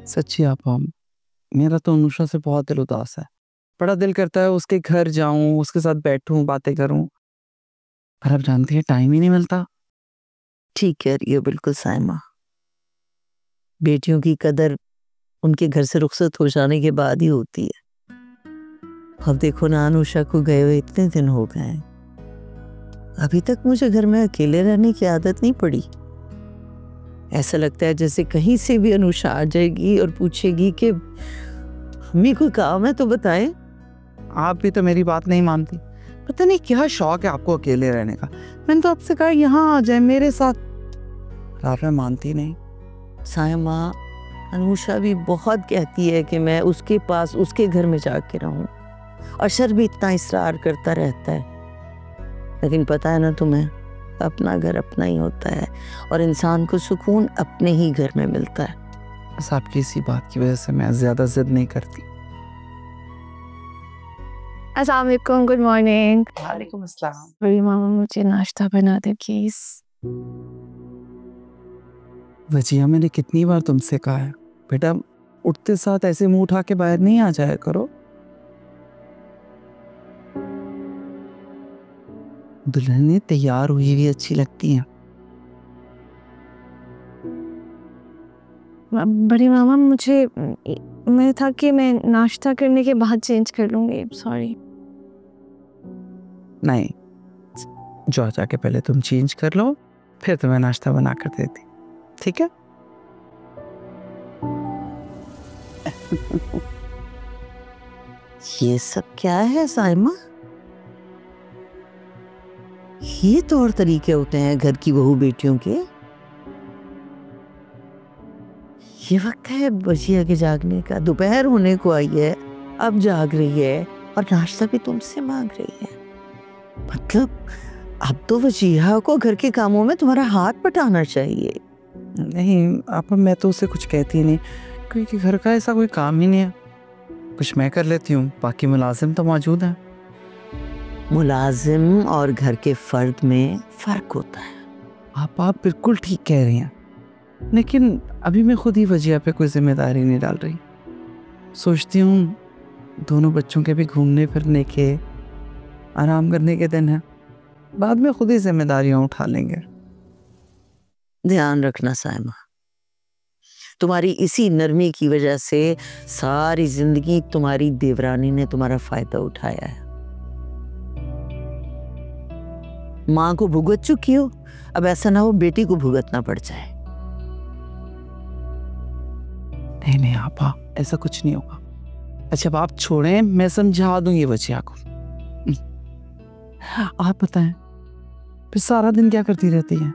सच्ची आपा, मेरा तो अनुषा से बहुत दिल उदास है। बड़ा दिल करता है उसके घर जाऊं, उसके साथ बैठूं, बातें करूं, पर अब जानती है टाइम ही नहीं मिलता। ठीक कह रही हो बिल्कुल साइमा। बेटियों की कदर उनके घर से रुखसत हो जाने के बाद ही होती है। अब देखो ना, अनुषा को गए हुए इतने दिन हो गए हैं, अभी तक मुझे घर में अकेले रहने की आदत नहीं पड़ी। ऐसा लगता है जैसे कहीं से भी अनुषा आ जाएगी और पूछेगी कि मम्मी कोई काम है तो बताएं। आप भी तो मेरी बात नहीं मानती। पता नहीं क्या शौक है आपको अकेले रहने का। मैंने तो आपसे कहा यहाँ आ जाए मेरे साथ, आप मानती नहीं। सायमा, अनुषा भी बहुत कहती है कि मैं उसके पास उसके घर में जाके रहूं। अशर भी इतना इसरार करता रहता है, लेकिन पता है ना तुम्हें, अपना घर अपना ही होता है और इंसान को सुकून अपने ही घर में मिलता है। बस आपकी इसी बात की वजह से मैं ज्यादा जिद नहीं करती। अस्सलाम वालेकुम, गुड मॉर्निंग। वालेकुम अस्सलाम। बड़ी मामा मुझे नाश्ता बना दे प्लीज। वजिया, मैंने कितनी बार तुमसे कहा है बेटा, उठते साथ ऐसे मुंह उठा के बाहर नहीं आ जाया करो। दुल्हनें तैयार हुई भी अच्छी लगती हैं। बड़ी मामा मुझे मैं था कि मैं नाश्ता करने के बाद चेंज कर लूंगी। सॉरी। नहीं, जो जाके पहले तुम चेंज कर लो, फिर तुम्हें नाश्ता बना कर देती, ठीक है? ये सब क्या है साइमा? ये तौर तरीके होते हैं घर की बहू बेटियों के? ये वक्त है बजिया के जागने का, दोपहर होने को आई है, अब जाग रही है और नाश्ता भी तुमसे मांग रही है। मतलब अब तो वजिया को घर के कामों में तुम्हारा हाथ बटाना चाहिए। नहीं आपा, मैं तो उसे कुछ कहती नहीं, क्योंकि घर का ऐसा कोई काम ही नहीं है। कुछ मैं कर लेती हूँ, बाकी मुलाजिम तो मौजूद हैं। मुलाजिम और घर के फर्द में फर्क होता है। आप बिल्कुल ठीक कह रही हैं, लेकिन अभी मैं खुद ही वजिया पे कोई जिम्मेदारी नहीं डाल रही। सोचती हूँ दोनों बच्चों के भी घूमने फिरने के, आराम करने के दिन हैं, बाद में खुद ही जिम्मेदारियां उठा लेंगे। ध्यान रखना साइमा, तुम्हारी इसी नरमी की वजह से सारी जिंदगी तुम्हारी देवरानी ने तुम्हारा फायदा उठाया है। माँ को भुगत चुकी हो, अब ऐसा ना हो बेटी को भुगतना पड़ जाए। नहीं आपा, ऐसा कुछ नहीं होगा। अच्छा अब आप छोड़ें, मैं समझा दूंगी बच्चिया को। आप बताएं, फिर सारा दिन क्या करती रहती है?